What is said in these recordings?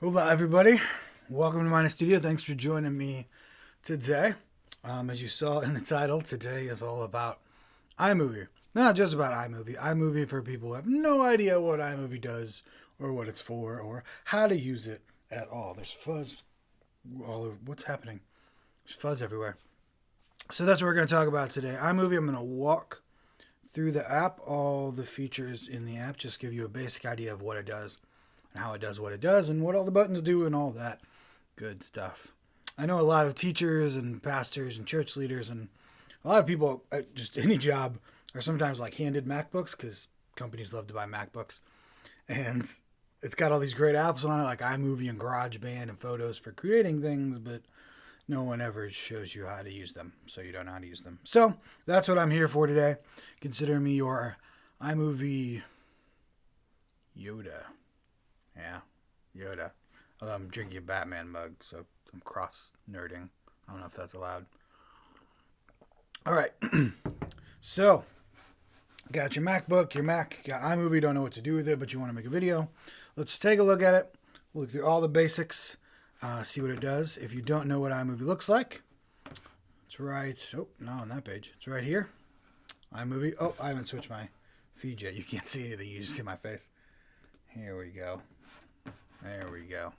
Hola, everybody. Welcome to my studio. Thanks for joining me today. As you saw in the title, today is all about iMovie. Not just about iMovie. iMovie for people who have no idea what iMovie does or what it's for or how to use it at all. There's fuzz all over. What's happening? There's fuzz everywhere. So that's what we're going to talk about today. iMovie, I'm going to walk through the app, all the features in the app, just give you a basic idea of what it does and how it does what it does and what all the buttons do and all that good stuff. I know a lot of teachers and pastors and church leaders and a lot of people at just any job are sometimes like handed MacBooks because companies love to buy MacBooks. And it's got all these great apps on it like iMovie and GarageBand and Photos for creating things, but no one ever shows you how to use them, so you don't know how to use them. So that's what I'm here for today. Consider me your iMovie Yoda. Yeah, Yoda. Although I'm drinking a Batman mug, so I'm cross-nerding. I don't know if that's allowed. All right. So, got your MacBook, your Mac, got iMovie, don't know what to do with it, but you want to make a video. Let's take a look at it. We'll look through all the basics, see what it does. If you don't know what iMovie looks like, it's right, not on that page. It's right here. iMovie. Oh, I haven't switched my feed yet. You can't see anything. You just see my face. Here we go. There we go.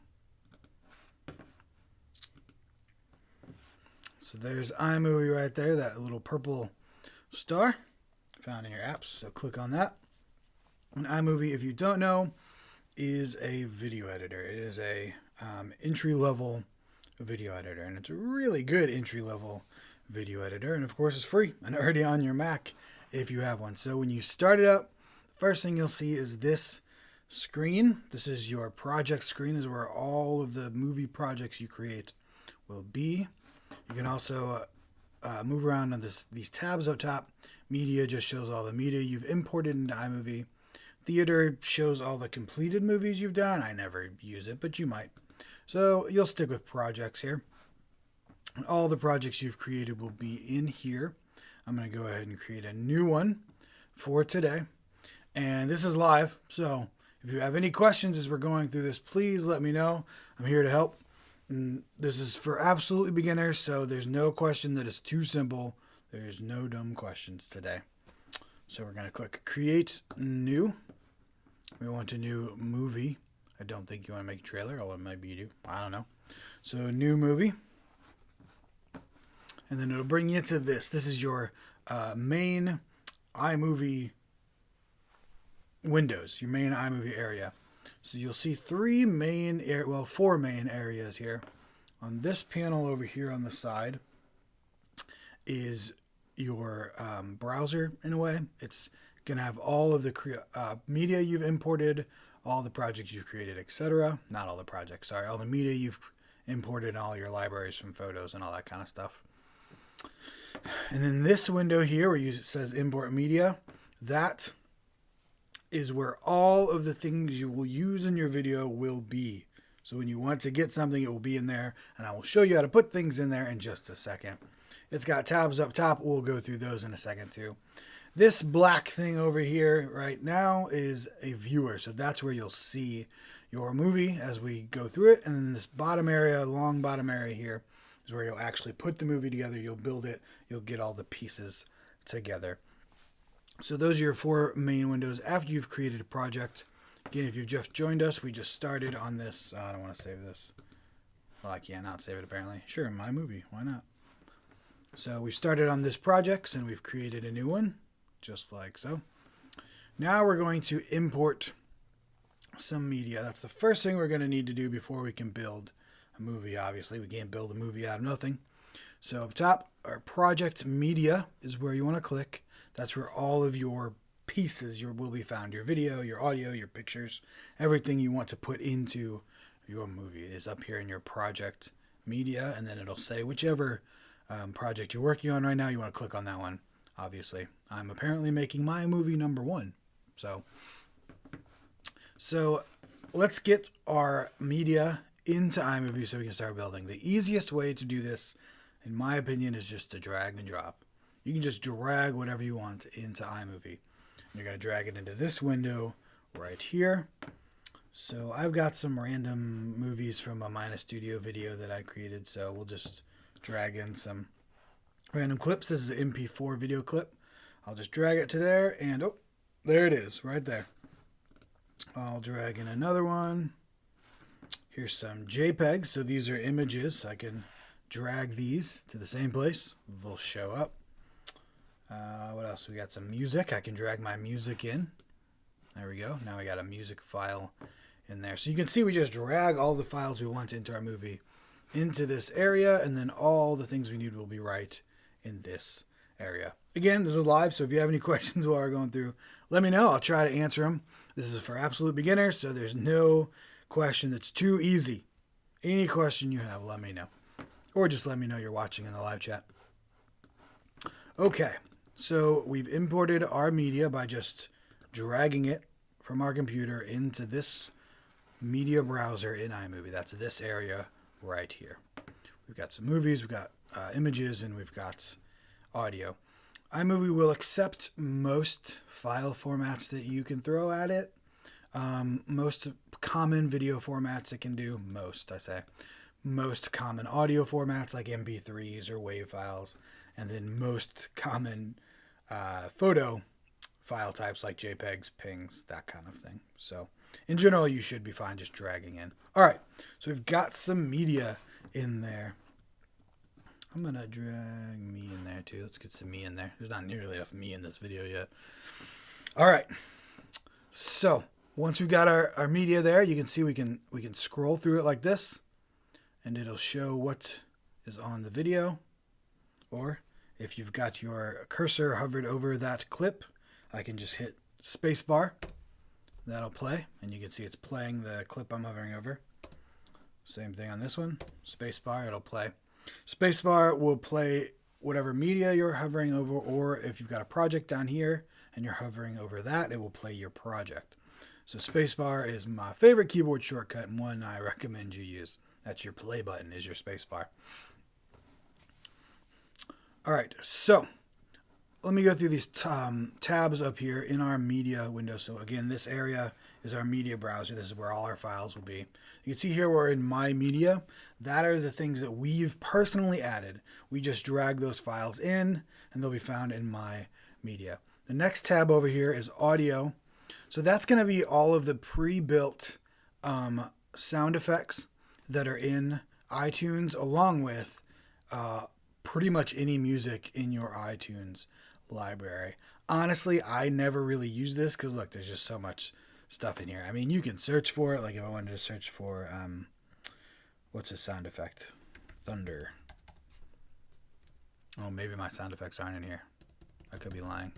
So there's iMovie right there, that little purple star found in your apps. So click on that. And iMovie, if you don't know, is a video editor. It is a entry-level video editor, and it's a really good entry-level video editor. And of course, it's free and already on your Mac if you have one. So when you start it up, the first thing you'll see is this screen. This is your project screen. This is where all of the movie projects you create will be. You can also move around on these tabs up top. Media just shows all the media you've imported into iMovie. Theater shows all the completed movies you've done. I never use it, but you might. So you'll stick with projects here. And all the projects you've created will be in here. I'm going to go ahead and create a new one for today. And this is live, so if you have any questions as we're going through this, please let me know. I'm here to help. And this is for absolutely beginners, so there's no question that is too simple. There's no dumb questions today. So we're going to click Create New. We want a new movie. I don't think you want to make a trailer, although maybe you do. I don't know. So new movie. And then it'll bring you to this. This is your main iMovie windows, your main iMovie area. So you'll see four main areas here. On this panel over here on the side is your browser in a way. It's going to have all of the media you've imported, all the projects you've created, etc. Not all the projects, sorry. All the media you've imported, all your libraries from photos and all that kind of stuff. And then this window here where it says import media, that is where all of the things you will use in your video will be. So when you want to get something, it will be in there, and I will show you how to put things in there in just a second. It's got tabs up top. We'll go through those in a second too. This black thing over here right now is a viewer, so that's where you'll see your movie as we go through it. And then this bottom area, long bottom area here, is where you'll actually put the movie together. You'll build it. You'll get all the pieces together. So those are your four main windows after you've created a project. Again, if you've just joined us, we just started on this. I don't want to save this. Well, I can't not save it apparently. Sure, my movie. Why not? So we started on this project and we've created a new one, just like so. Now we're going to import some media. That's the first thing we're going to need to do before we can build a movie, obviously. We can't build a movie out of nothing. So up top, our project media is where you want to click. That's where all of your pieces will be found. Your video, your audio, your pictures, everything you want to put into your movie is up here in your project media. And then it'll say whichever project you're working on right now, you want to click on that one, obviously. I'm apparently making my movie number 1. So let's get our media into iMovie so we can start building. The easiest way to do this, in my opinion, is just to drag and drop. You can just drag whatever you want into iMovie. You're going to drag it into this window right here. So I've got some random movies from a Minus Studio video that I created, so we'll just drag in some random clips. This is an MP4 video clip. I'll just drag it to there, and oh, there it is, right there. I'll drag in another one. Here's some JPEGs. So these are images. I can drag these to the same place. They'll show up. What else? We got some music. I can drag my music in. There we go. Now we got a music file in there. So you can see we just drag all the files we want into our movie into this area, and then all the things we need will be right in this area. Again, this is live, so if you have any questions while we're going through, let me know. I'll try to answer them. This is for absolute beginners, so there's no question that's too easy. Any question you have, let me know. Or just let me know you're watching in the live chat. Okay, so we've imported our media by just dragging it from our computer into this media browser in iMovie. That's this area right here. We've got some movies, we've got images, and we've got audio. iMovie will accept most file formats that you can throw at it. Most common video formats it can do, most common audio formats like MP3s or WAV files, and then most common photo file types like JPEGs, PNGs, that kind of thing. So in general, you should be fine just dragging in. All right, so we've got some media in there. I'm going to drag me in there too. Let's get some me in there. There's not nearly enough me in this video yet. All right, so once we've got our media there, you can see we can scroll through it like this, and it'll show what is on the video. Or if you've got your cursor hovered over that clip, I can just hit spacebar. That'll play, and you can see it's playing the clip I'm hovering over. Same thing on this one. Spacebar, it'll play. Spacebar will play whatever media you're hovering over, or if you've got a project down here and you're hovering over that, it will play your project. So spacebar is my favorite keyboard shortcut and one I recommend you use. That's your play button, is your spacebar. All right, so let me go through these tabs up here in our media window. So again, this area is our media browser. This is where all our files will be. You can see here we're in My Media. That are the things that we've personally added. We just drag those files in, and they'll be found in My Media. The next tab over here is Audio. So that's going to be all of the pre-built sound effects that are in iTunes, along with pretty much any music in your iTunes library. Honestly, I never really use this because look, there's just so much stuff in here. I mean, you can search for it. Like if I wanted to search for what's a sound effect? Thunder. Oh, maybe my sound effects aren't in here. I could be lying.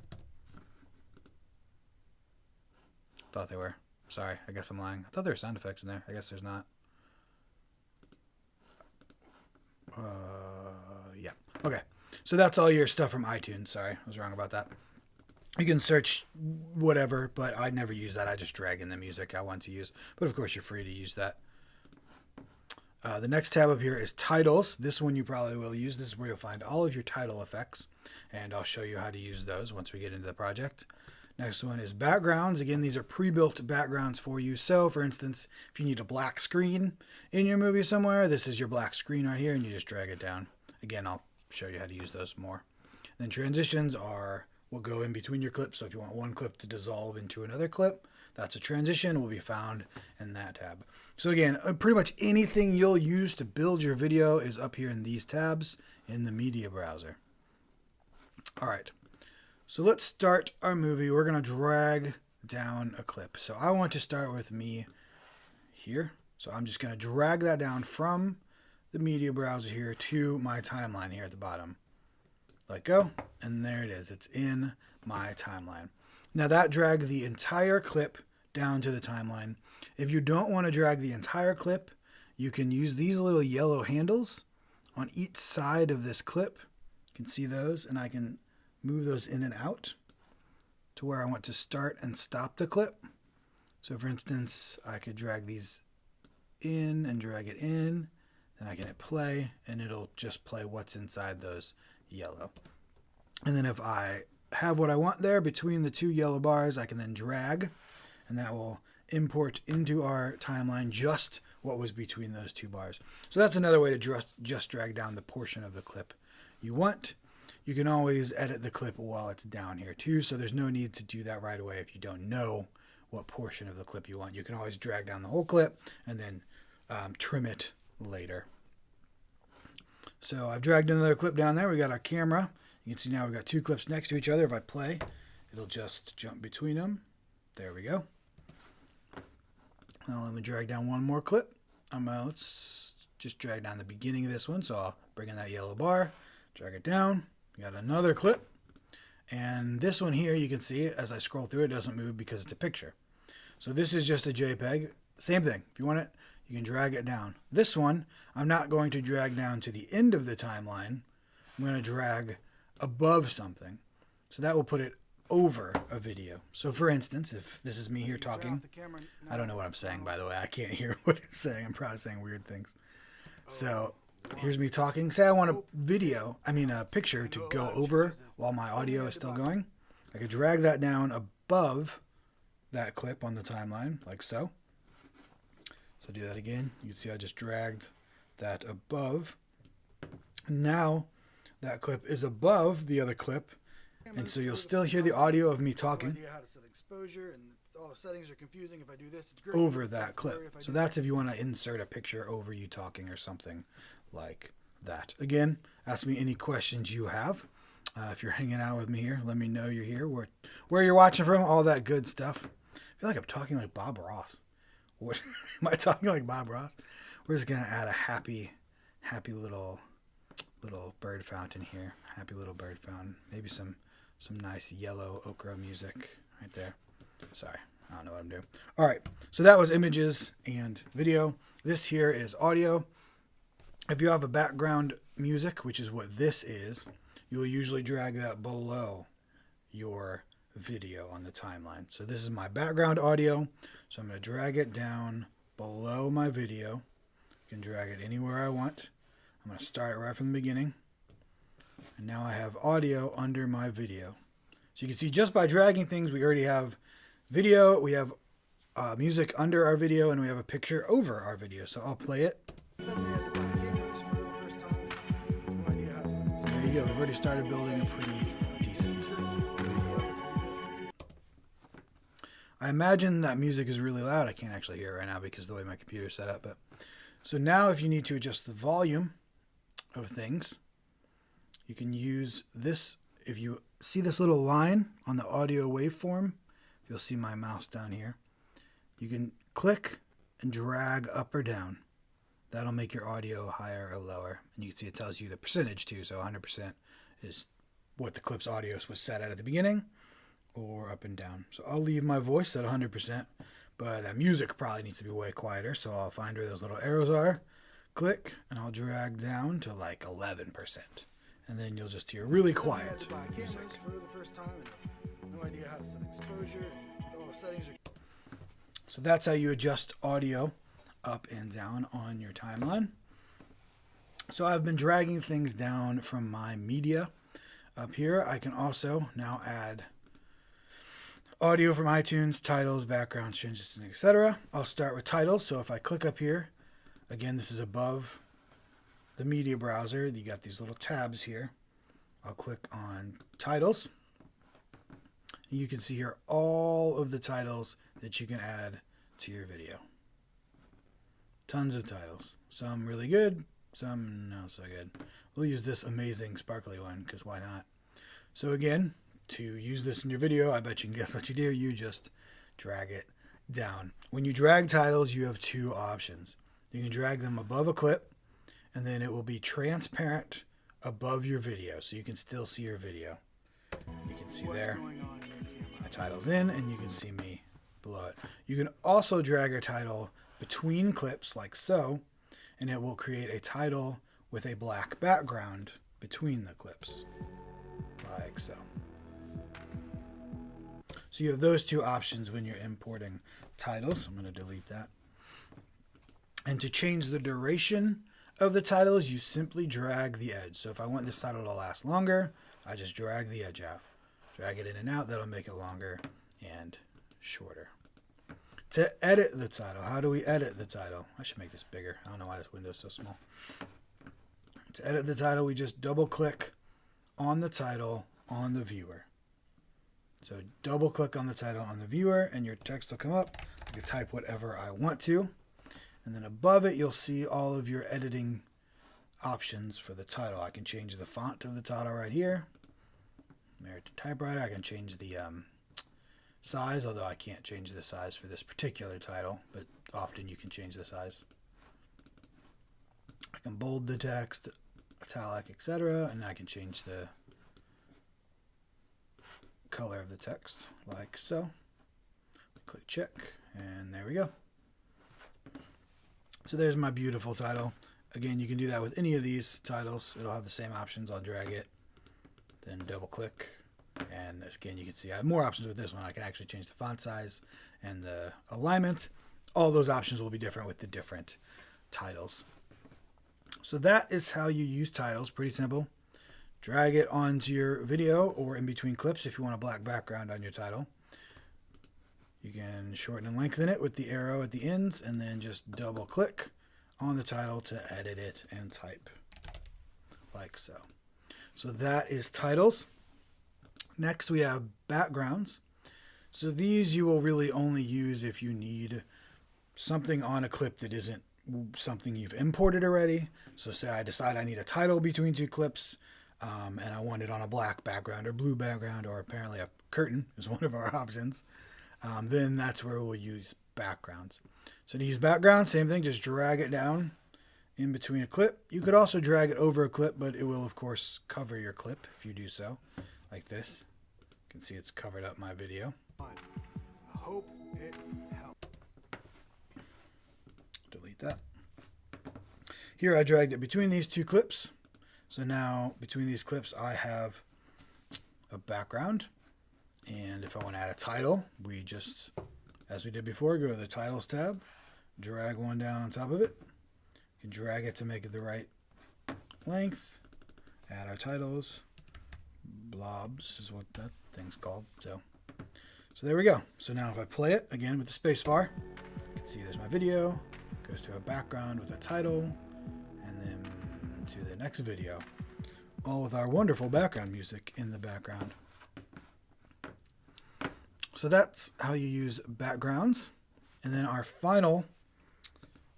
Thought they were. Sorry, I guess I'm lying. I thought there were sound effects in there. I guess there's not. Yeah. Okay. So that's all your stuff from iTunes. Sorry, I was wrong about that. You can search whatever, but I never use that. I just drag in the music I want to use. But of course, you're free to use that. The next tab up here is Titles. This one you probably will use. This is where you'll find all of your title effects. And I'll show you how to use those once we get into the project. Next one is Backgrounds. Again, these are pre-built backgrounds for you. So, for instance, if you need a black screen in your movie somewhere, this is your black screen right here, and you just drag it down. Again, I'll show you how to use those more. Then transitions will go in between your clips. So if you want one clip to dissolve into another clip, that's a transition, will be found in that tab. So again, pretty much anything you'll use to build your video is up here in these tabs in the media browser. All right. So let's start our movie. We're going to drag down a clip. So I want to start with me here. So I'm just going to drag that down from the media browser here to my timeline here at the bottom. Let go, and there it is. It's in my timeline. Now that drags the entire clip down to the timeline. If you don't want to drag the entire clip, you can use these little yellow handles on each side of this clip. You can see those, and I can move those in and out to where I want to start and stop the clip. So for instance, I could drag these in and drag it in, then I can hit play, and it'll just play what's inside those yellow. And then if I have what I want there between the two yellow bars, I can then drag, and that will import into our timeline just what was between those two bars. So that's another way to just drag down the portion of the clip you want. You can always edit the clip while it's down here too, so there's no need to do that right away if you don't know what portion of the clip you want. You can always drag down the whole clip and then trim it later. So I've dragged another clip down there. We got our camera. You can see now we've got two clips next to each other. If I play, it'll just jump between them. There we go. Now let me drag down one more clip. Let's just drag down the beginning of this one. So I'll bring in that yellow bar, drag it down. We got another clip. And this one here, you can see it as I scroll through, it doesn't move because it's a picture. So this is just a JPEG. Same thing. If you want it, you can drag it down. This one, I'm not going to drag down to the end of the timeline. I'm going to drag above something. So that will put it over a video. So for instance, if this is me here talking, I don't know what I'm saying, by the way. I can't hear what I'm saying. I'm probably saying weird things. So here's me talking. Say I want a picture to go over while my audio is still going. I could drag that down above that clip on the timeline, like so. So do that again. You can see I just dragged that above. Now that clip is above the other clip, and so you'll still hear the audio of me talking over that clip. So that's if you want to insert a picture over you talking or something like that. Again, ask me any questions you have. If you're hanging out with me here, let me know you're here, where you're watching from, all that good stuff. I feel like I'm talking like Bob Ross. What am I talking like Bob Ross? We're just gonna add a happy little bird fountain here. Happy little bird fountain. Maybe some nice yellow ochre music right there. Sorry, I don't know what I'm doing. All right, so that was images and video. This here is audio. If you have a background music, which is what this is, you'll usually drag that below your video on the timeline. So this is my background audio. So I'm going to drag it down below my video. You can drag it anywhere I want. I'm going to start it right from the beginning. And now I have audio under my video. So you can see just by dragging things, we already have video, we have music under our video, and we have a picture over our video. So I'll play it. There you go. We've already started building a pretty decent video. I imagine that music is really loud. I can't actually hear it right now because of the way my computer's set up. So now if you need to adjust the volume of things, you can use this. If you see this little line on the audio waveform, you'll see my mouse down here. You can click and drag up or down. That'll make your audio higher or lower. And you can see it tells you the percentage too. So 100% is what the clip's audio was set at the beginning, or up and down. So I'll leave my voice at 100%, but that music probably needs to be way quieter. So I'll find where those little arrows are, click, and I'll drag down to like 11%. And then you'll just hear really quiet music. So that's how you adjust audio up and down on your timeline. So I've been dragging things down from my media up here. I can also now add audio from iTunes, titles, backgrounds, changes, etc. I'll start with titles. So if I click up here, again, this is above the media browser. You got these little tabs here. I'll click on titles. You can see here all of the titles that you can add to your video. Tons of titles. Some really good, some not so good. We'll use this amazing sparkly one because why not? So again, to use this in your video, I bet you can guess what you do. You just drag it down. When you drag titles, you have two options. You can drag them above a clip, and then it will be transparent above your video, so you can still see your video. You can see there my title's in, and you can see me below it. You can also drag a title between clips like so, and it will create a title with a black background between the clips like so. So you have those two options when you're importing titles. I'm going to delete that. And to change the duration of the titles, you simply drag the edge. So if I want this title to last longer, I just drag the edge out. Drag it in and out. That'll make it longer and shorter. to edit the title. How do we edit the title? I should make this bigger. I don't know why this window is so small. To edit the title, we just double click on the title on the viewer. So double click on the title on the viewer and your text will come up. I can type whatever I want to. And then above it, you'll see all of your editing options for the title. I can change the font of the title right here. American typewriter. I can change the size, although I can't change the size for this particular title, but often you can change the size. I can bold the text, italic, etc., and I can change the color of the text like so. Click check, and there we go. So there's my beautiful title. Again, you can do that with any of these titles. It'll have the same options. I'll drag it, then double click, and again, you can see I have more options with this one. I can actually change the font size and the alignment. All those options will be different with the different titles. So that is how you use titles. Pretty simple. Drag it onto your video or in between clips if you want a black background on your title. You can shorten and lengthen it with the arrow at the ends, and then just double click on the title to edit it and type like so. So that is titles. Next we have backgrounds. So these you will really only use if you need something on a clip that isn't something you've imported already. So say I decide I need a title between two clips, and I want it on a black background or blue background, or apparently a curtain is one of our options. Then that's where we'll use backgrounds. So to use background, same thing, just drag it down in between a clip. You could also drag it over a clip, but it will of course cover your clip if you do so, like this. You can see it's covered up my video. I hope it helped. Delete that. Here I dragged it between these two clips. So now between these clips I have a background. And if I want to add a title, we just, as we did before, go to the Titles tab, drag one down on top of it. You can drag it to make it the right length. Add our titles. Blobs is what that thing's called. So there we go. So now if I play it again with the space bar, you can see there's my video. Goes to a background with a title, and then to the next video, all with our wonderful background music in the background. So that's how you use backgrounds. And then our final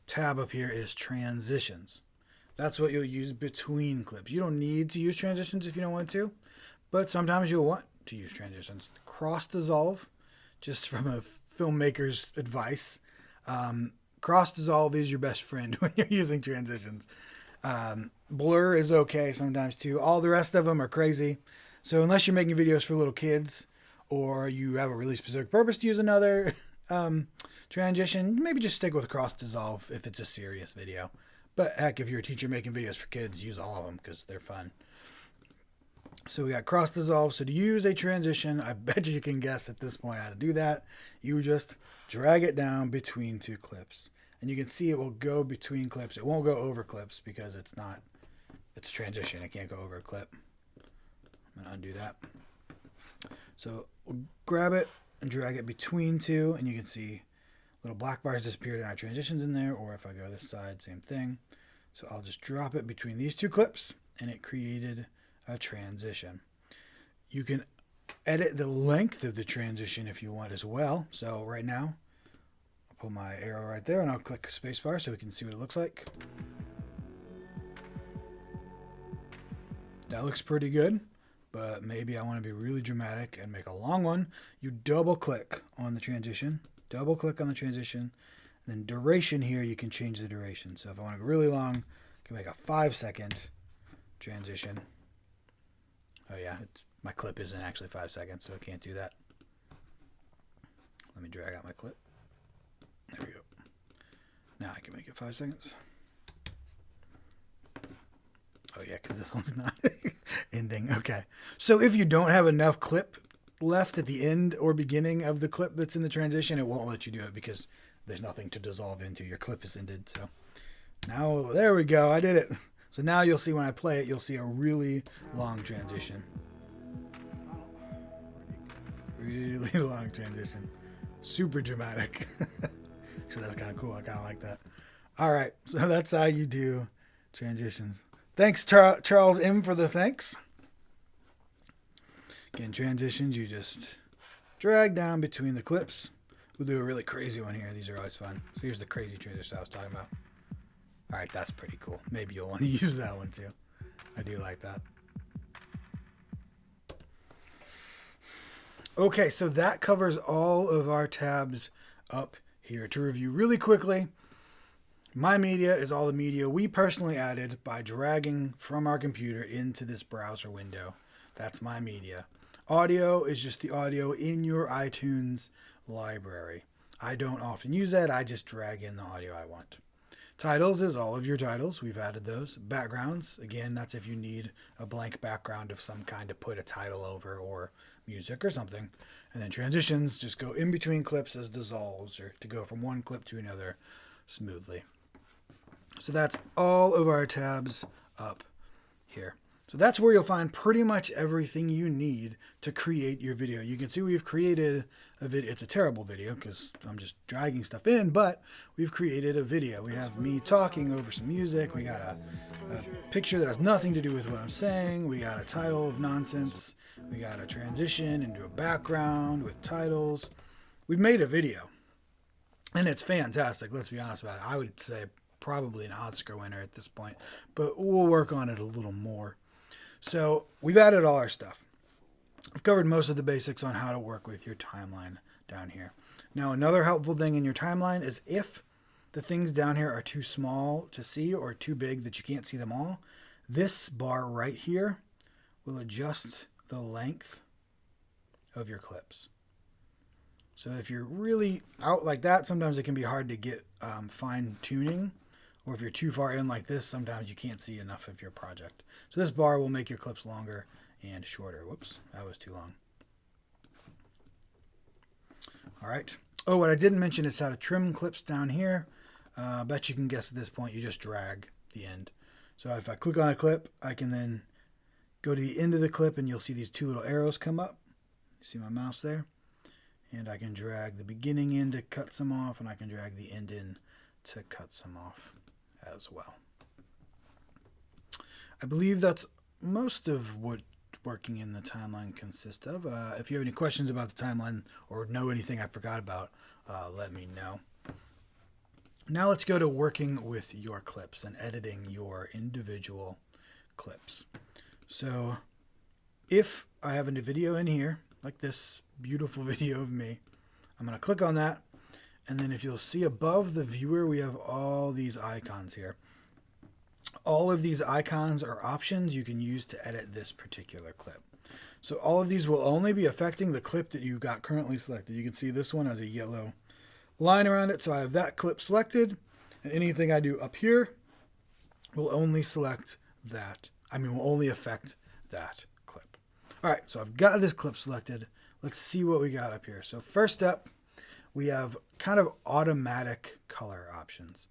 tab up here is transitions. That's what you'll use between clips. You don't need to use transitions if you don't want to, but sometimes you'll want to use transitions. Cross dissolve, just from a filmmaker's advice, cross dissolve is your best friend when you're using transitions. Blur is okay sometimes too. All the rest of them are crazy. So unless you're making videos for little kids, or you have a really specific purpose to use another transition, maybe just stick with cross dissolve if it's a serious video. But heck, if you're a teacher making videos for kids, use all of them because they're fun. So we got cross dissolve. So to use a transition, I bet you can guess at this point how to do that. You just drag it down between two clips. And you can see it will go between clips. It won't go over clips because it's a transition. It can't go over a clip. I'm going to undo that. So we'll grab it and drag it between two, and you can see little black bars disappeared and our transitions in there, or if I go this side, same thing. So I'll just drop it between these two clips, and it created a transition. You can edit the length of the transition if you want as well. So right now, I'll put my arrow right there, and I'll click spacebar so we can see what it looks like. That looks pretty good. But maybe I want to be really dramatic and make a long one. You double click on the transition, and then duration here, you can change the duration. So if I want to go really long, I can make a 5-second transition. Oh yeah, my clip isn't actually 5 seconds, so I can't do that. Let me drag out my clip. There we go. Now I can make it 5 seconds. Oh yeah, because this one's not ending. Okay. So if you don't have enough clip left at the end or beginning of the clip that's in the transition, it won't let you do it because there's nothing to dissolve into. Your clip is ended. So now, there we go. I did it. So now you'll see when I play it, you'll see a really long transition. Really long transition. super dramatic. So that's kind of cool. I kind of like that. All right, so that's how you do transitions. Thanks, Charles M, for the thanks. Again, transitions, you just drag down between the clips. We'll do a really crazy one here. These are always fun. So here's the crazy transition I was talking about. All right, that's pretty cool. Maybe you'll want to use that one too. I do like that. Okay, so that covers all of our tabs up here. To review really quickly, My Media is all the media we personally added by dragging from our computer into this browser window. That's My Media. Audio is just the audio in your iTunes library. I don't often use that. I just drag in the audio I want. Titles is all of your titles. We've added those. Backgrounds, again, that's if you need a blank background of some kind to put a title over or music or something. And then transitions just go in between clips as dissolves or to go from one clip to another smoothly. So that's all of our tabs up here. So that's where you'll find pretty much everything you need to create your video. You can see we've created a video. It's a terrible video because I'm just dragging stuff in, but we've created a video. We have me talking over some music. We got a picture that has nothing to do with what I'm saying. We got a title of nonsense. We got a transition into a background with titles. We've made a video, and it's fantastic. Let's be honest about it. I would say probably an Oscar winner at this point, but we'll work on it a little more. So we've added all our stuff. I've covered most of the basics on how to work with your timeline down here. Now, another helpful thing in your timeline is if the things down here are too small to see or too big that you can't see them all, this bar right here will adjust the length of your clips. So if you're really out like that, sometimes it can be hard to get fine tuning. Or if you're too far in like this, sometimes you can't see enough of your project. So this bar will make your clips longer and shorter. Whoops, that was too long. All right. Oh, what I didn't mention is how to trim clips down here. I bet you can guess at this point, you just drag the end. So if I click on a clip, I can then go to the end of the clip and you'll see these two little arrows come up. You see my mouse there? And I can drag the beginning in to cut some off, and I can drag the end in to cut some off as well. I believe that's most of what working in the timeline consists of. If you have any questions about the timeline or know anything I forgot about, let me know. Now let's go to working with your clips and editing your individual clips. So if I have a video in here, like this beautiful video of me, I'm going to click on that. And then if you'll see above the viewer, we have all these icons here. All of these icons are options you can use to edit this particular clip. So all of these will only be affecting the clip that you got currently selected. You can see this one has a yellow line around it. So I have that clip selected, and anything I do up here will only select that. Will only affect that clip. All right, so I've got this clip selected. Let's see what we got up here. So first up, we have kind of automatic color options.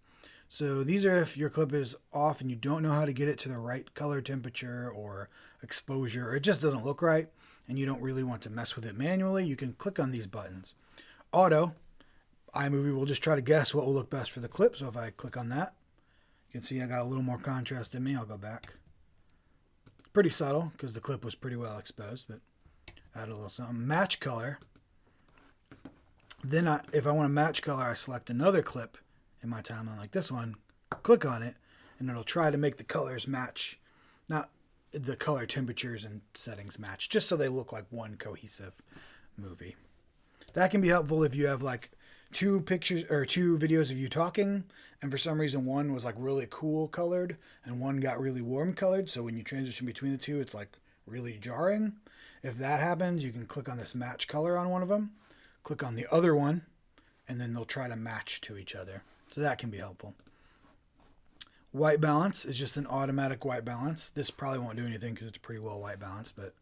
So these are if your clip is off and you don't know how to get it to the right color temperature or exposure, or it just doesn't look right and you don't really want to mess with it manually, you can click on these buttons. Auto, iMovie will just try to guess what will look best for the clip. So if I click on that, you can see I got a little more contrast in me. I'll go back. Pretty subtle because the clip was pretty well exposed, but add a little something. Match color. Then if I want to match color, I select another clip in my timeline like this one, click on it, and it'll try to make the colors match, not the color temperatures and settings match, just so they look like one cohesive movie. That can be helpful if you have like two pictures or two videos of you talking, and for some reason one was like really cool colored and one got really warm colored. So when you transition between the two, it's like really jarring. If that happens, you can click on this match color on one of them, click on the other one, and then they'll try to match to each other. So that can be helpful. White balance is just an automatic white balance. This probably won't do anything because it's pretty well white balanced, but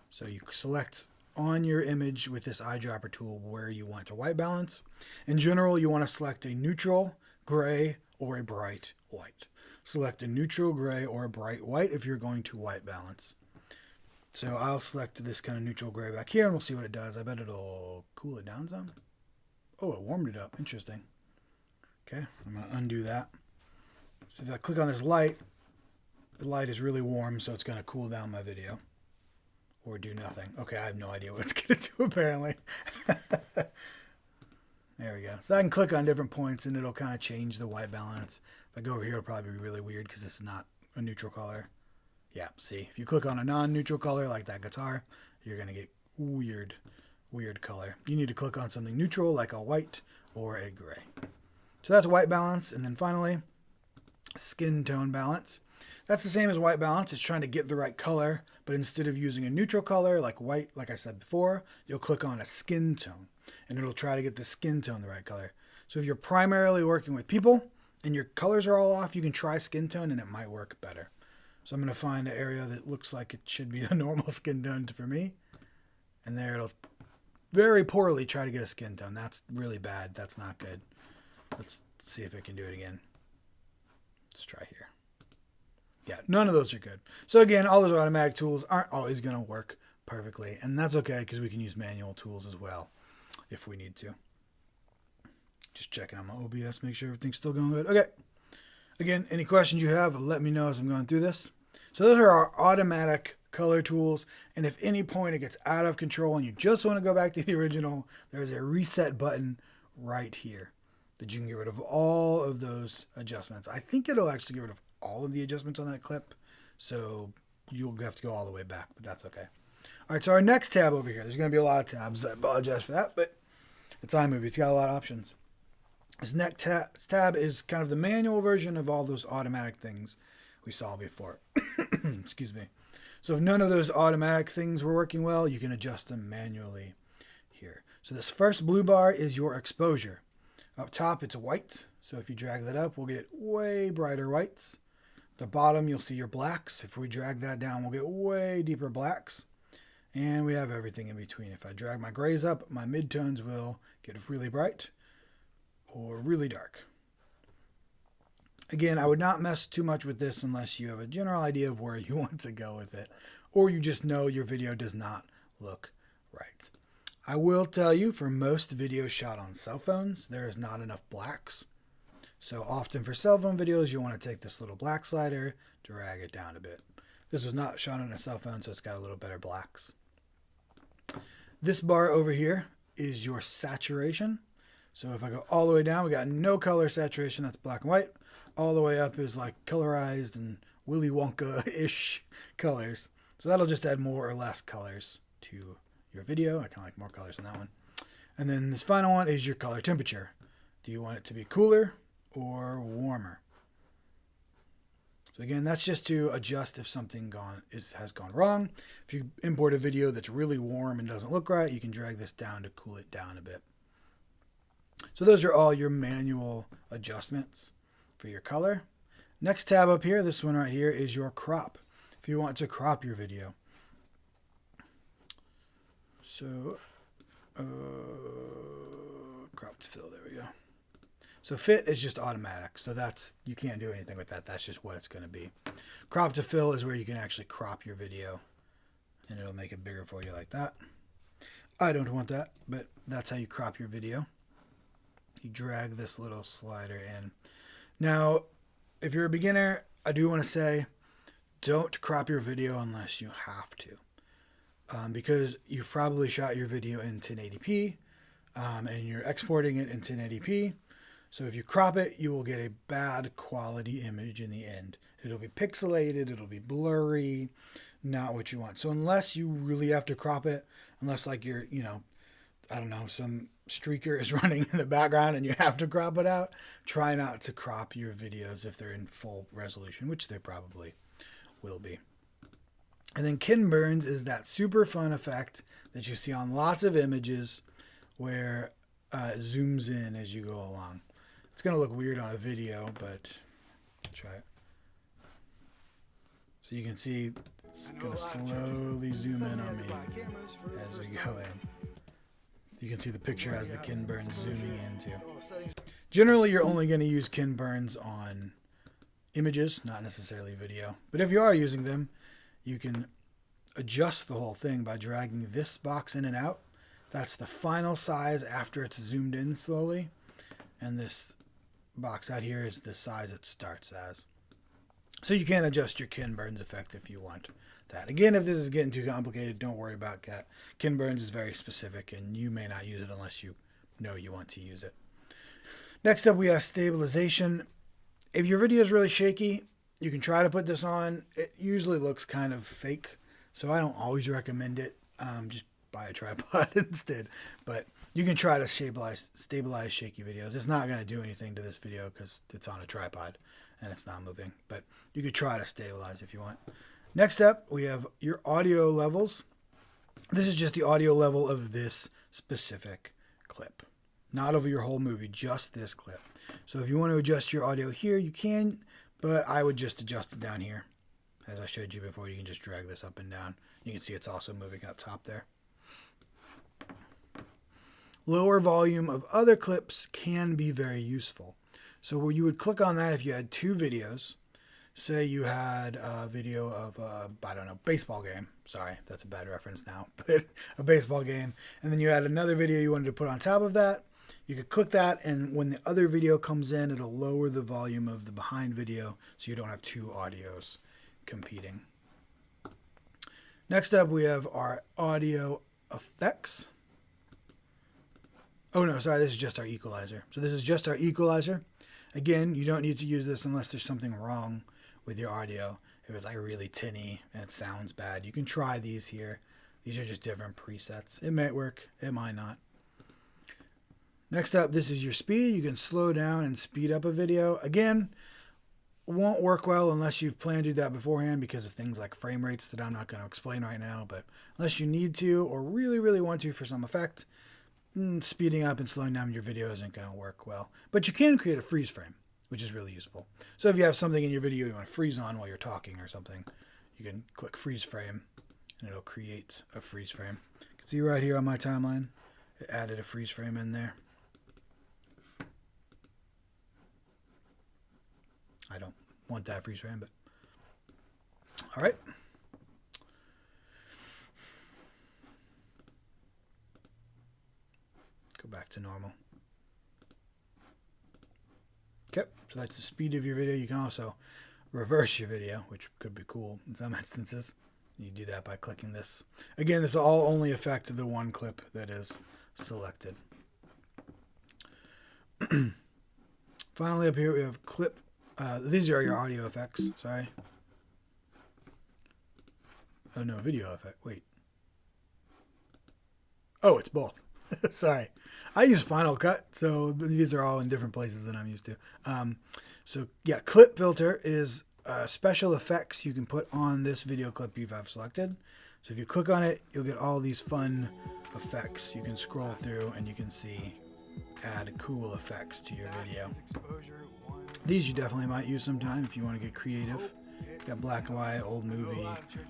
so you select on your image with this eyedropper tool where you want to white balance. In general, you want to select a neutral gray or a bright white. Select a neutral gray or a bright white if you're going to white balance. So I'll select this kind of neutral gray back here, and we'll see what it does. I bet it'll cool it down some. Oh, it warmed it up. Interesting. Okay, I'm going to undo that. So if I click on this light, the light is really warm, so it's going to cool down my video. Or do nothing. Okay, I have no idea what it's going to do, apparently. There we go. So I can click on different points, and it'll kind of change the white balance. If I go over here, it'll probably be really weird because this is not a neutral color. Yeah, see, if you click on a non-neutral color like that guitar, you're going to get weird color. You need to click on something neutral like a white or a gray. So that's white balance. And then finally, skin tone balance. That's the same as white balance. It's trying to get the right color, but instead of using a neutral color like white, like I said before, you'll click on a skin tone, and it'll try to get the skin tone the right color. So if you're primarily working with people and your colors are all off, you can try skin tone and it might work better. So I'm going to find an area that looks like it should be the normal skin tone for me. And there it'll very poorly try to get a skin tone. That's really bad. That's not good. Let's see if it can do it again. Let's try here. Yeah, none of those are good. So again, all those automatic tools aren't always going to work perfectly. And that's okay because we can use manual tools as well if we need to. Just checking on my OBS, make sure everything's still going good. Okay. Again, any questions you have, let me know as I'm going through this. So those are our automatic color tools. And if any point it gets out of control and you just want to go back to the original, there's a reset button right here that you can get rid of all of those adjustments. I think it'll actually get rid of all of the adjustments on that clip. So you'll have to go all the way back, but that's okay. All right, so our next tab over here, there's going to be a lot of tabs. I apologize for that, but it's iMovie. It's got a lot of options. This next tab is kind of the manual version of all those automatic things we saw before. Excuse me. So if none of those automatic things were working well, you can adjust them manually here. So this first blue bar is your exposure. Up top, it's white. So if you drag that up, we'll get way brighter whites. The bottom, you'll see your blacks. If we drag that down, we'll get way deeper blacks. And we have everything in between. If I drag my grays up, my midtones will get really bright or really dark. Again, I would not mess too much with this unless you have a general idea of where you want to go with it, or you just know your video does not look right. I will tell you, for most videos shot on cell phones, there is not enough blacks. So often for cell phone videos, you want to take this little black slider, drag it down a bit. This was not shot on a cell phone, so it's got a little better blacks. This bar over here is your saturation. So if I go all the way down, we got no color saturation, that's black and white. All the way up is like colorized and Willy Wonka-ish colors. So that'll just add more or less colors to your video. I kind of like more colors on that one. And then this final one is your color temperature. Do you want it to be cooler or warmer? So again, that's just to adjust if something has gone wrong. If you import a video that's really warm and doesn't look right, you can drag this down to cool it down a bit. So those are all your manual adjustments for your color. Next tab up here, this one right here, is your crop. If you want to crop your video. So, crop to fill, there we go. So fit is just automatic. So you can't do anything with that. That's just what it's going to be. Crop to fill is where you can actually crop your video and it'll make it bigger for you like that. I don't want that, but that's how you crop your video. You drag this little slider in. Now, if you're a beginner, I do want to say, don't crop your video unless you have to. Because you've probably shot your video in 1080p and you're exporting it in 1080p. So if you crop it, you will get a bad quality image in the end. It'll be pixelated, it'll be blurry, not what you want. So unless you really have to crop it, unless like you're, I don't know, some streaker is running in the background and you have to crop it out, try not to crop your videos if they're in full resolution, which they probably will be. And then kin burns is that super fun effect that you see on lots of images where it zooms in as you go along. It's going to look weird on a video, but try it. So you can see it's going to slowly zoom in on me as we go in. You can see the picture as the kin burns zooming into. Generally, you're only going to use kin burns on images, not necessarily video. But if you are using them, you can adjust the whole thing by dragging this box in and out. That's the final size after it's zoomed in slowly. And this box out here is the size it starts as. So you can adjust your Ken Burns effect if you want that. Again, if this is getting too complicated, don't worry about that. Ken Burns is very specific, and you may not use it unless you know you want to use it. Next up, we have stabilization. If your video is really shaky, you can try to put this on. It usually looks kind of fake, so I don't always recommend it. Just buy a tripod instead. But you can try to stabilize shaky videos. It's not going to do anything to this video because it's on a tripod and it's not moving. But you could try to stabilize if you want. Next up, we have your audio levels. This is just the audio level of this specific clip. Not over your whole movie, just this clip. So if you want to adjust your audio here, you can, but I would just adjust it down here. As I showed you before, you can just drag this up and down. You can see it's also moving up top there. Lower volume of other clips can be very useful. So where you would click on that if you had two videos. Say you had a video of a, I don't know, baseball game. Sorry, that's a bad reference now, but a baseball game. And then you had another video you wanted to put on top of that. You could click that, and when the other video comes in, it'll lower the volume of the behind video so you don't have two audios competing. Next up, we have our audio effects. Oh no, sorry, this is just our equalizer. So this is just our equalizer. Again, you don't need to use this unless there's something wrong with your audio. If it's like really tinny and it sounds bad, you can try these here. These are just different presets. It might work, it might not. Next up, this is your speed. You can slow down and speed up a video. Again, won't work well unless you've planned to do that beforehand because of things like frame rates that I'm not going to explain right now. But unless you need to or really, really want to for some effect, speeding up and slowing down your video isn't going to work well. But you can create a freeze frame, which is really useful. So if you have something in your video you want to freeze on while you're talking or something, you can click freeze frame and it'll create a freeze frame. You can see right here on my timeline, it added a freeze frame in there. I don't want that freeze frame, but all right. Go back to normal. Okay, so that's the speed of your video. You can also reverse your video, which could be cool in some instances. You do that by clicking this. Again, this will all only affect the one clip that is selected. Finally, up here we have clip. These are your audio effects. Sorry. Oh no, video effect. Wait. Oh, it's both. Sorry. I use Final Cut, so these are all in different places than I'm used to. So yeah, clip filter is special effects you can put on this video clip you have selected. So if you click on it, you'll get all these fun effects. You can scroll through and you can see add cool effects to your video. These you definitely might use sometime if you want to get creative. You got black and white, old movie,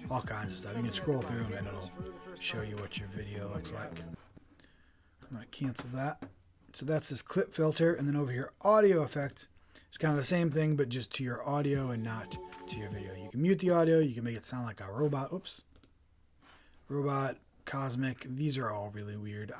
all kinds of stuff. You can scroll through them and it'll show you what your video looks like. I'm going to cancel that. So that's this clip filter. And then over here, audio effect. It's kind of the same thing, but just to your audio and not to your video. You can mute the audio. You can make it sound like a robot. Oops. Robot, cosmic. These are all really weird.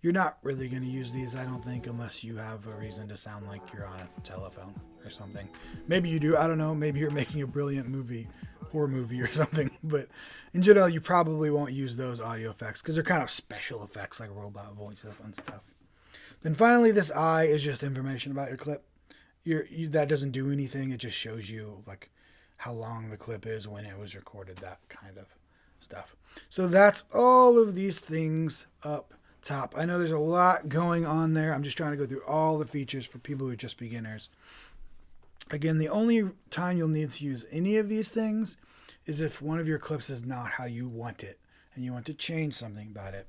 You're not really going to use these, I don't think, unless you have a reason to sound like you're on a telephone or something. Maybe you do. I don't know. Maybe you're making a brilliant movie, horror movie or something. But in general, you probably won't use those audio effects because they're kind of special effects like robot voices and stuff. Then finally, this eye is just information about your clip. That doesn't do anything. It just shows you like how long the clip is, when it was recorded, that kind of stuff. So that's all of these things up top. I know there's a lot going on there. I'm just trying to go through all the features for people who are just beginners. Again, the only time you'll need to use any of these things is if one of your clips is not how you want it and you want to change something about it.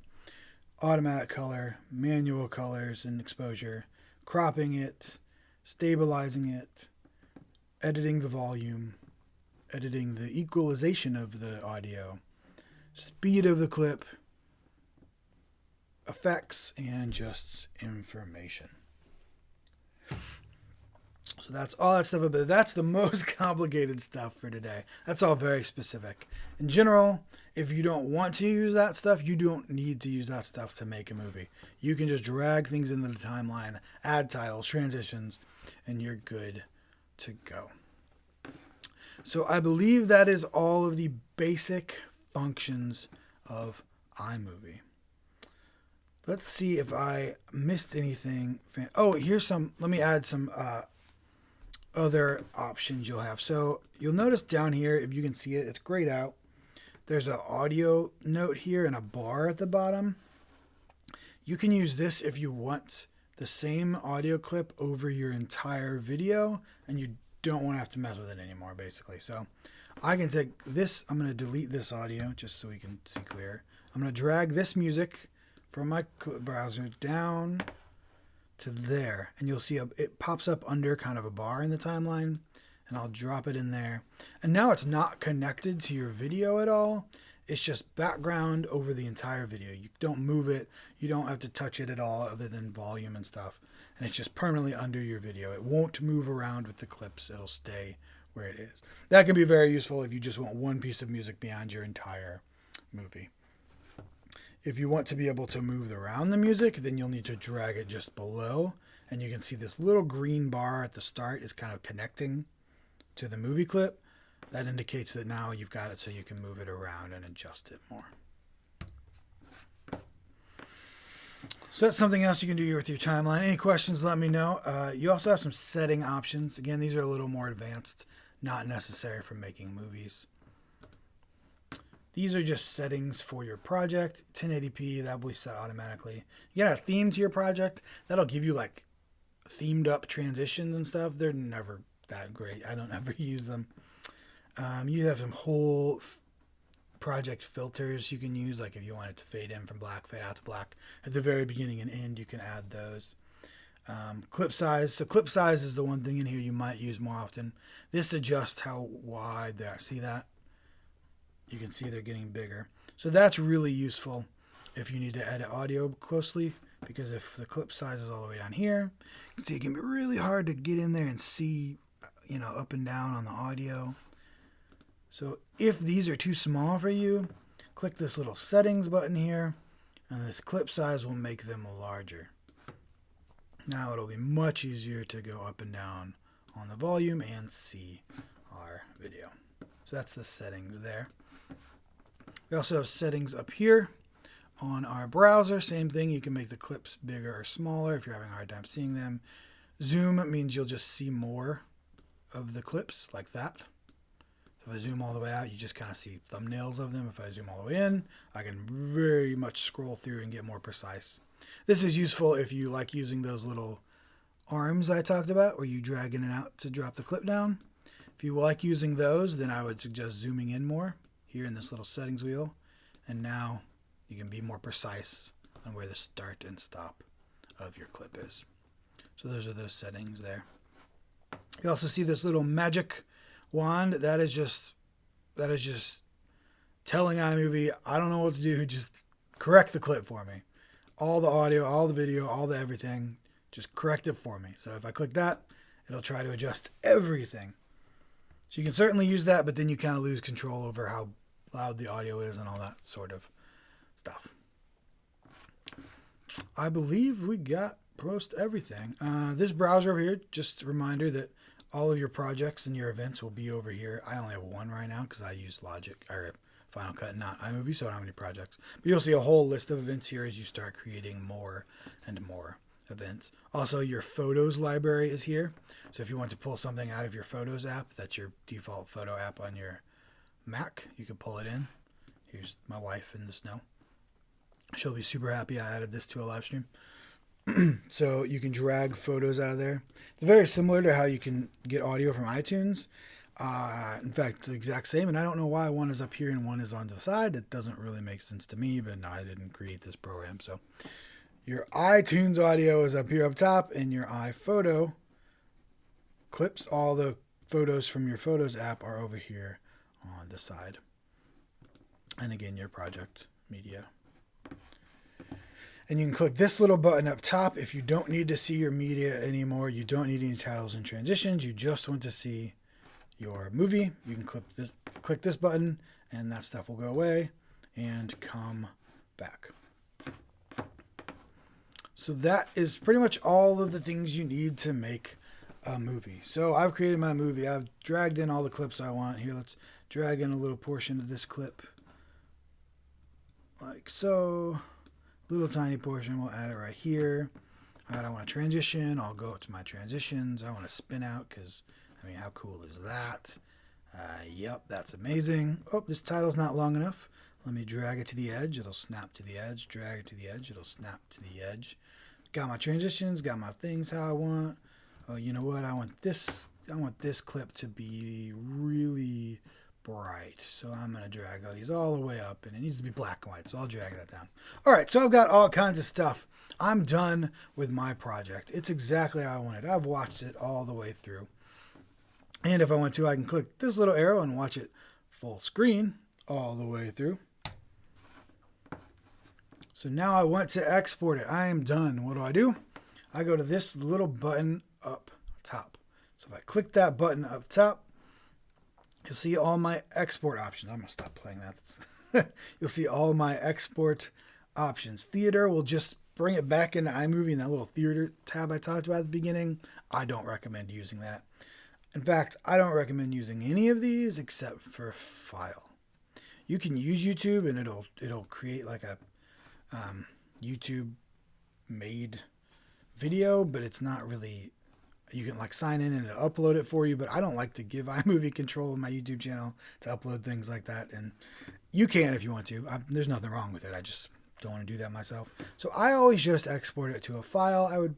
Automatic color, manual colors and exposure, cropping it, stabilizing it, editing the volume, editing the equalization of the audio, speed of the clip, effects, and just information. So that's all that stuff. But that's the most complicated stuff for today. That's all very specific. In general, if you don't want to use that stuff, you don't need to use that stuff to make a movie. You can just drag things into the timeline, add titles, transitions, and you're good to go. So I believe that is all of the basic functions of iMovie. Let's see if I missed anything. Oh, here's some. Let me add some other options you'll have. So you'll notice down here, if you can see it, it's grayed out. There's an audio note here and a bar at the bottom. You can use this if you want the same audio clip over your entire video and you don't want to have to mess with it anymore, basically. So I can take this, I'm going to delete this audio just so we can see clear. I'm going to drag this music from my browser down to there, and you'll see it pops up under kind of a bar in the timeline, and I'll drop it in there. And now it's not connected to your video at all. It's just background over the entire video. You don't move it. You don't have to touch it at all other than volume and stuff. And it's just permanently under your video. It won't move around with the clips. It'll stay where it is. That can be very useful if you just want one piece of music behind your entire movie. If you want to be able to move around the music, then you'll need to drag it just below. And you can see this little green bar at the start is kind of connecting to the movie clip. That indicates that now you've got it so you can move it around and adjust it more. So that's something else you can do with your timeline. Any questions, let me know. You also have some setting options. Again, these are a little more advanced, not necessary for making movies. These are just settings for your project. 1080p, that will be set automatically. You got a theme to your project. That'll give you like themed up transitions and stuff. They're never that great. I don't ever use them. You have some whole project filters you can use, like if you want it to fade in from black, fade out to black. At the very beginning and end, you can add those. Clip size. So clip size is the one thing in here you might use more often. This adjusts how wide they are. See that? You can see they're getting bigger. So that's really useful if you need to edit audio closely, because if the clip size is all the way down here, you can see it can be really hard to get in there and see, you know, up and down on the audio. So if these are too small for you, click this little settings button here, and this clip size will make them larger. Now it'll be much easier to go up and down on the volume and see our video. So that's the settings there. We also have settings up here on our browser. Same thing, you can make the clips bigger or smaller if you're having a hard time seeing them. Zoom means you'll just see more of the clips like that. So if I zoom all the way out, you just kind of see thumbnails of them. If I zoom all the way in, I can very much scroll through and get more precise. This is useful if you like using those little arms I talked about, where you drag in and out to drop the clip down. If you like using those, then I would suggest zooming in more here in this little settings wheel. And now you can be more precise on where the start and stop of your clip is. So those are those settings there. You also see this little magic wand. That is just telling iMovie, I don't know what to do, just correct the clip for me. All the audio, all the video, all the everything, just correct it for me. So if I click that, it'll try to adjust everything. So you can certainly use that, but then you kind of lose control over how loud the audio is and all that sort of stuff. I believe we got most everything. This browser over here, just a reminder that all of your projects and your events will be over here. I only have one right now because I use Logic or Final Cut, not iMovie, so I don't have any projects. But you'll see a whole list of events here as you start creating more and more events. Also, your Photos library is here. So if you want to pull something out of your Photos app, that's your default photo app on your Mac, you can pull it in. Here's my wife in the snow. She'll be super happy I added this to a live stream. So you can drag photos out of there. It's very similar to how you can get audio from iTunes. In fact, it's the exact same, and I don't know why one is up here and one is on the side. It doesn't really make sense to me, but no, I didn't create this program. So your iTunes audio is up here up top, and your iPhoto clips, all the photos from your Photos app are over here on the side. And again, your project media. And you can click this little button up top if you don't need to see your media anymore. You don't need any titles and transitions. You just want to see your movie. You can click this button, and that stuff will go away and come back. So that is pretty much all of the things you need to make a movie. So I've created my movie. I've dragged in all the clips I want. Here, let's drag in a little portion of this clip. Like so. Little tiny portion. We'll add it right here. All right, I want to transition. I'll go up to my transitions. I want to spin out because, I mean, how cool is that? Yep, that's amazing. Oh, this title's not long enough. Let me drag it to the edge. It'll snap to the edge. Drag it to the edge. It'll snap to the edge. Got my transitions. Got my things how I want. Oh, you know what? I want this clip to be really bright. So I'm going to drag all these all the way up, and it needs to be black and white. So I'll drag that down. All right, so I've got all kinds of stuff. I'm done with my project. It's exactly how I wanted. I've watched it all the way through. And if I want to, I can click this little arrow and watch it full screen all the way through. So now I want to export it. I am done. What do? I go to this little button up top. So if I click that button up top, you'll see all my export options. I'm going to stop playing that. You'll see all my export options. Theater will just bring it back into iMovie in that little theater tab I talked about at the beginning. I don't recommend using that. In fact, I don't recommend using any of these except for file. You can use YouTube and it'll create like a YouTube made video, but it's not really. You can like sign in and it'll upload it for you, but I don't like to give iMovie control of my YouTube channel to upload things like that. And you can if you want to. There's nothing wrong with it. I just don't want to do that myself. So I always just export it to a file. I would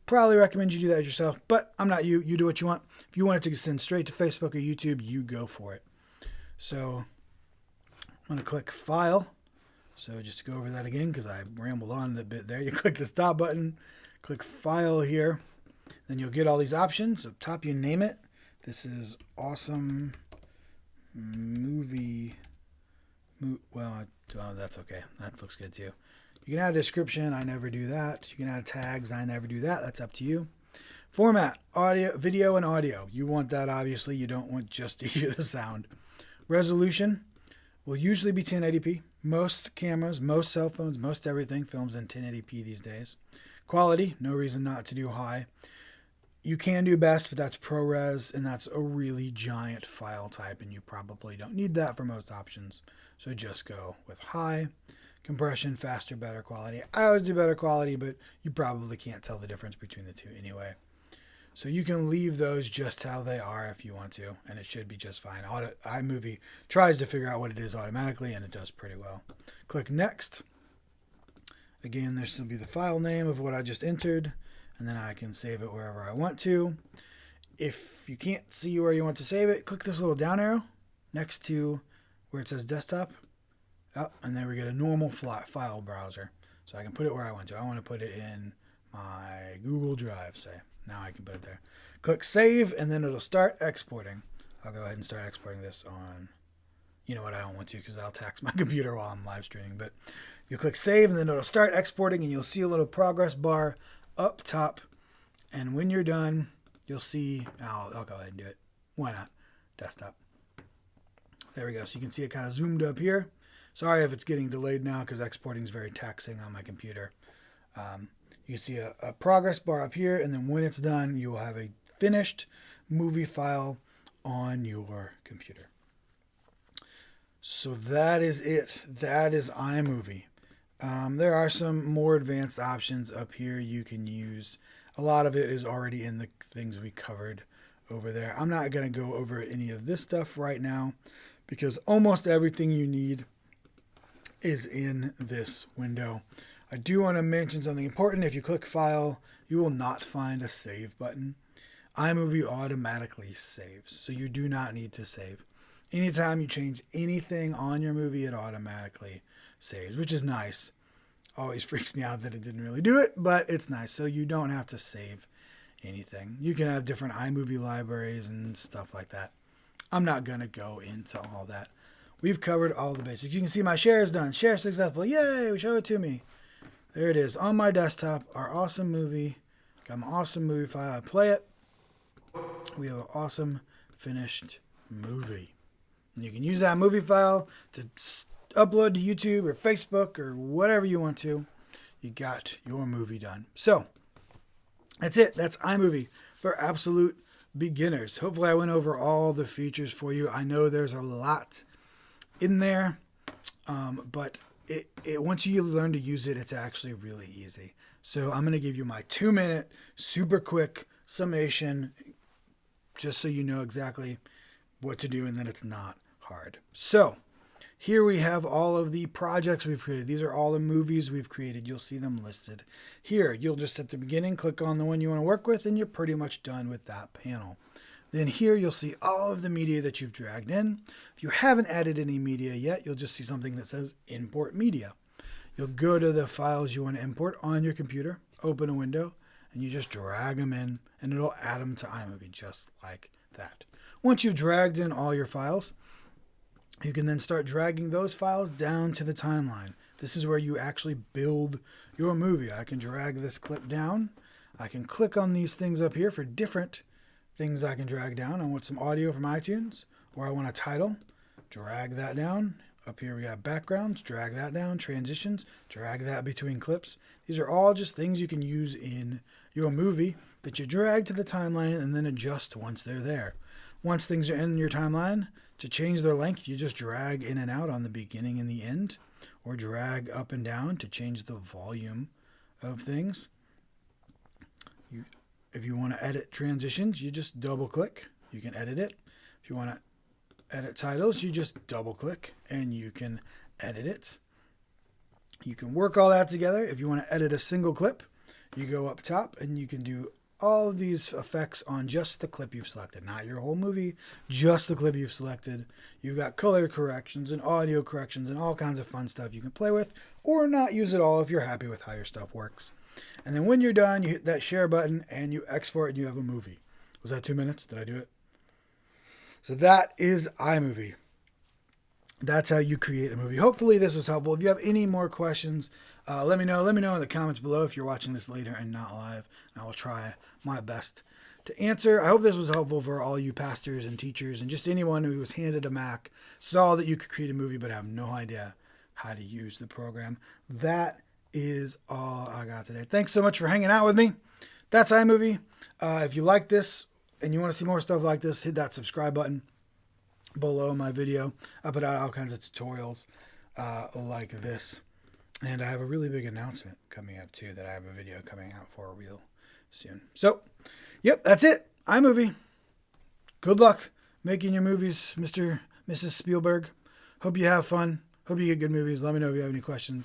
probably recommend you do that yourself, but I'm not you. You do what you want. If you want it to send straight to Facebook or YouTube, you go for it. So I'm going to click File. So just to go over that again, because I rambled on a bit there. You click this top button, click File here. Then you'll get all these options. Up top, you name it. This is awesome movie. Well, that's okay. That looks good too. You can add a description. I never do that. You can add tags. I never do that. That's up to you. Format, audio, video, and audio. You want that, obviously. You don't want just to hear the sound. Resolution will usually be 1080p. Most cameras, most cell phones, most everything films in 1080p these days. Quality, no reason not to do high. You can do best, but that's ProRes, and that's a really giant file type, and you probably don't need that for most options. So just go with high. Compression, faster, better quality. I always do better quality, but you probably can't tell the difference between the two anyway. So you can leave those just how they are if you want to, and it should be just fine. iMovie tries to figure out what it is automatically, and it does pretty well. Click Next. Again, this will be the file name of what I just entered, and then I can save it wherever I want to. If you can't see where you want to save it, click this little down arrow next to where it says Desktop. Oh, and there we get a normal file browser. So I can put it where I want to. I want to put it in my Google Drive, say. Now I can put it there. Click Save, and then it'll start exporting. I'll go ahead and start exporting this on, you know what, I don't want to because I'll tax my computer while I'm live streaming. But you click Save, and then it'll start exporting, and you'll see a little progress bar up top. And when you're done, you'll see, I'll go ahead and do it. Why not? Desktop. There we go. So you can see it kind of zoomed up here. Sorry if it's getting delayed now because exporting is very taxing on my computer. You can see a progress bar up here, and then when it's done, you will have a finished movie file on your computer. So that is it. That is iMovie. There are some more advanced options up here you can use. A lot of it is already in the things we covered over there. I'm not going to go over any of this stuff right now because almost everything you need is in this window. I do want to mention something important. If you click File, you will not find a Save button. iMovie automatically saves, so you do not need to save. Anytime you change anything on your movie, it automatically saves, which is nice. Always freaks me out that it didn't really do it, but it's nice. So you don't have to save anything. You can have different iMovie libraries and stuff like that. I'm not going to go into all that. We've covered all the basics. You can see my share is done. Share successful. Yay, show it to me. There it is on my desktop, our awesome movie. Got my awesome movie file. I play it. We have an awesome finished movie. And you can use that movie file to upload to YouTube or Facebook or whatever you want to. You got your movie done. So that's it. That's iMovie for absolute beginners. Hopefully I went over all the features for you. I know there's a lot in there, but once you learn to use it, it's actually really easy. So I'm going to give you my 2-minute, super quick summation, just so you know exactly what to do and that it's not hard. So here we have all of the projects we've created. These are all the movies we've created. You'll see them listed here. You'll just at the beginning click on the one you want to work with and you're pretty much done with that panel. Then here you'll see all of the media that you've dragged in. If you haven't added any media yet, you'll just see something that says import media. You'll go to the files you want to import on your computer, open a window, and you just drag them in and it'll add them to iMovie just like that. Once you've dragged in all your files, you can then start dragging those files down to the timeline. This is where you actually build your movie. I can drag this clip down. I can click on these things up here for different things I can drag down. I want some audio from iTunes, or I want a title. Drag that down. Up here we got backgrounds. Drag that down. Transitions. Drag that between clips. These are all just things you can use in your movie that you drag to the timeline and then adjust once they're there. Once things are in your timeline, to change their length, you just drag in and out on the beginning and the end, or drag up and down to change the volume of things. If you want to edit transitions, you just double click. You can edit it. If you want to edit titles, you just double click and you can edit it. You can work all that together. If you want to edit a single clip, you go up top and you can do all of these effects on just the clip you've selected. Not your whole movie, just the clip you've selected. You've got color corrections and audio corrections and all kinds of fun stuff you can play with, or not use it all if you're happy with how your stuff works. And then when you're done, you hit that share button and you export and you have a movie. Was that 2 minutes? Did I do it? So that is iMovie. That's how you create a movie. Hopefully this was helpful. If you have any more questions, let me know. Let me know in the comments below if you're watching this later and not live. And I will try my best to answer. I hope this was helpful for all you pastors and teachers and just anyone who was handed a Mac, saw that you could create a movie but have no idea how to use the program. That is all I got today. Thanks so much for hanging out with me. That's iMovie. If you like this and you want to see more stuff like this, hit that subscribe button below my video. I put out all kinds of tutorials like this. And I have a really big announcement coming up too, that I have a video coming out for real soon. So, yep, that's it. iMovie. Good luck making your movies, Mr. Mrs. Spielberg. Hope you have fun. Hope you get good movies. Let me know if you have any questions.